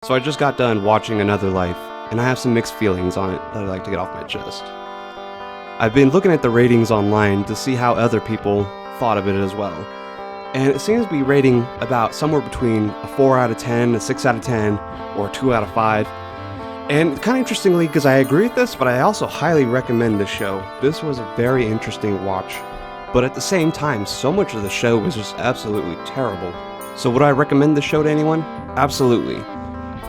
So I just got done watching Another Life, and I have some mixed feelings on it that I'd like to get off my chest. I've been looking at the ratings online to see how other people thought of it as well, and it seems to be rating about somewhere between a 4 out of 10, a 6 out of 10, or a 2 out of 5. And kind of interestingly, because I agree with this, but I also highly recommend this show. This was a very interesting watch, but at the same time, so much of the show was just absolutely terrible. So would I recommend this show to anyone? Absolutely.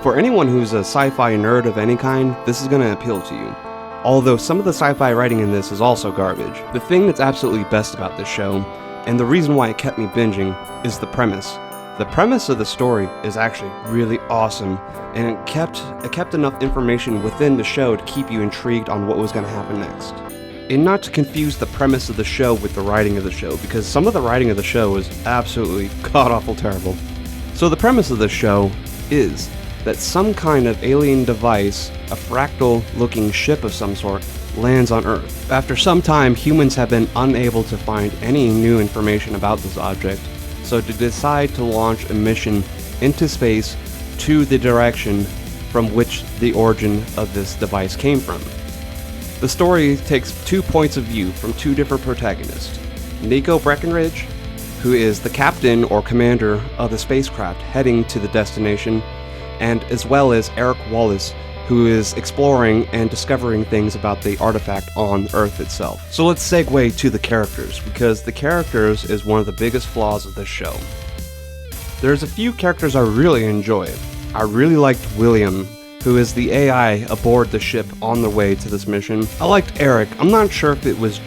For anyone who's a sci-fi nerd of any kind, this is going to appeal to you. Although some of the sci-fi writing in this is also garbage. The thing that's absolutely best about this show, and the reason why it kept me binging, is the premise. The premise of the story is actually really awesome, and it kept enough information within the show to keep you intrigued on what was going to happen next. And not to confuse the premise of the show with the writing of the show, because some of the writing of the show is absolutely god-awful terrible. So the premise of the show is that some kind of alien device, a fractal-looking ship of some sort, lands on Earth. After some time, humans have been unable to find any new information about this object, so they decide to launch a mission into space to the direction from which the origin of this device came from. The story takes 2 points of view from 2 different protagonists. Nico Breckenridge, who is the captain or commander of the spacecraft heading to the destination, and as well as Eric Wallace, who is exploring and discovering things about the artifact on Earth itself. So let's segue to the characters, because the characters is one of the biggest flaws of this show. There's a few characters I really enjoy. I really liked William, who is the AI aboard the ship on the way to this mission. I liked Eric. I'm not sure if it was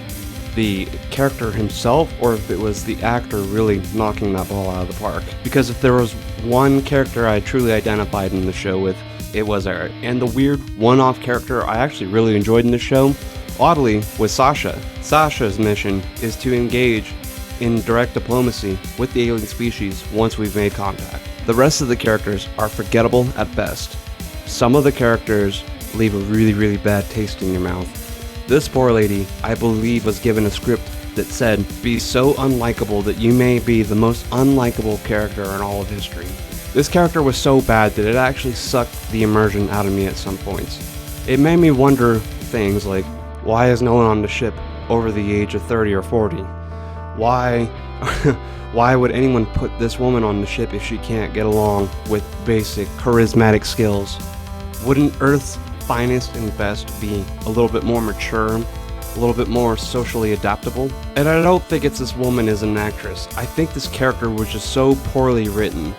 the character himself or if it was the actor really knocking that ball out of the park. Because if there was one character I truly identified in the show with, it was Eric. And the weird one-off character I actually really enjoyed in the show, oddly, was Sasha. Sasha's mission is to engage in direct diplomacy with the alien species once we've made contact. The rest of the characters are forgettable at best. Some of the characters leave a really bad taste in your mouth. This poor lady, I believe, was given a script that said, "Be so unlikable that you may be the most unlikable character in all of history." This character was so bad that it actually sucked the immersion out of me at some points. It made me wonder things like, why is no one on the ship over the age of 30 or 40? Why would anyone put this woman on the ship if she can't get along with basic charismatic skills? Wouldn't Earth's finest and best be a little bit more mature, a little bit more socially adaptable? And I don't think it's this woman as an actress. I think this character was just so poorly written.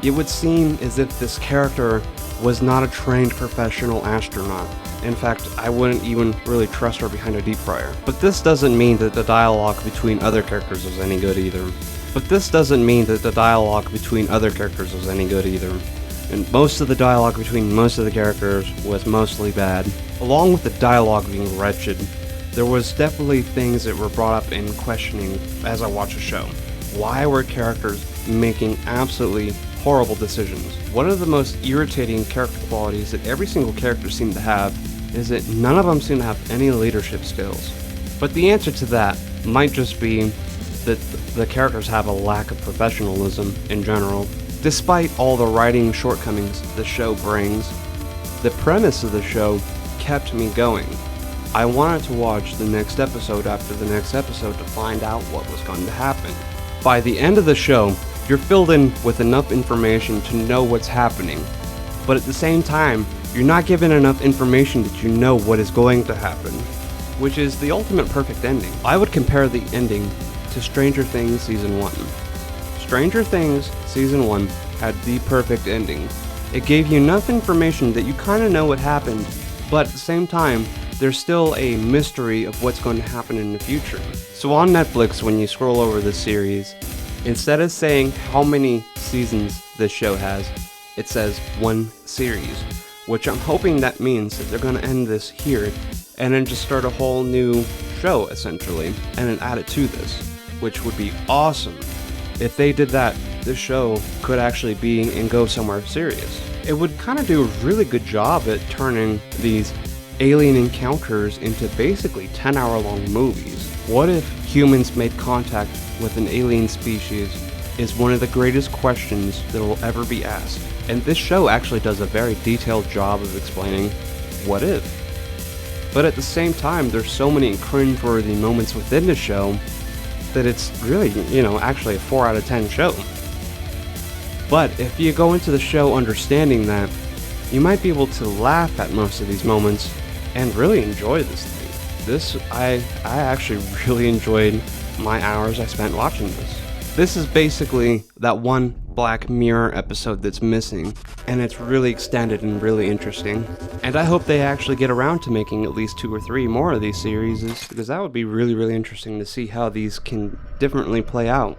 It would seem as if this character was not a trained professional astronaut. In fact, I wouldn't even really trust her behind a deep fryer. But this doesn't mean that the dialogue between other characters was any good either. And most of the dialogue between most of the characters was mostly bad. Along with the dialogue being wretched, there was definitely things that were brought up in questioning as I watched the show. Why were characters making absolutely horrible decisions? One of the most irritating character qualities that every single character seemed to have is that none of them seem to have any leadership skills. But the answer to that might just be that the characters have a lack of professionalism in general. Despite all the writing shortcomings the show brings, the premise of the show kept me going. I wanted to watch the next episode after the next episode to find out what was going to happen. By the end of the show, you're filled in with enough information to know what's happening, but at the same time, you're not given enough information that you know what is going to happen, which is the ultimate perfect ending. I would compare the ending to Stranger Things Season 1. Stranger Things Season 1 had the perfect ending. It gave you enough information that you kind of know what happened, but at the same time, there's still a mystery of what's going to happen in the future. So on Netflix, when you scroll over this series, instead of saying how many seasons this show has, it says 1 series, which I'm hoping that means that they're going to end this here and then just start a whole new show, essentially, and then add it to this, which would be awesome. If they did that, this show could actually be and go somewhere serious. It would kind of do a really good job at turning these alien encounters into basically 10-hour-long movies. What if humans made contact with an alien species is one of the greatest questions that will ever be asked. And this show actually does a very detailed job of explaining what if. But at the same time, there's so many cringe-worthy moments within the show that it's really, actually a 4 out of 10 show. But if you go into the show understanding that, you might be able to laugh at most of these moments and really enjoy this thing. I actually really enjoyed my hours I spent watching this. This is basically that one Black Mirror episode that's missing, and it's really extended and really interesting. And I hope they actually get around to making at least 2 or 3 more of these series, because that would be really, really interesting to see how these can differently play out.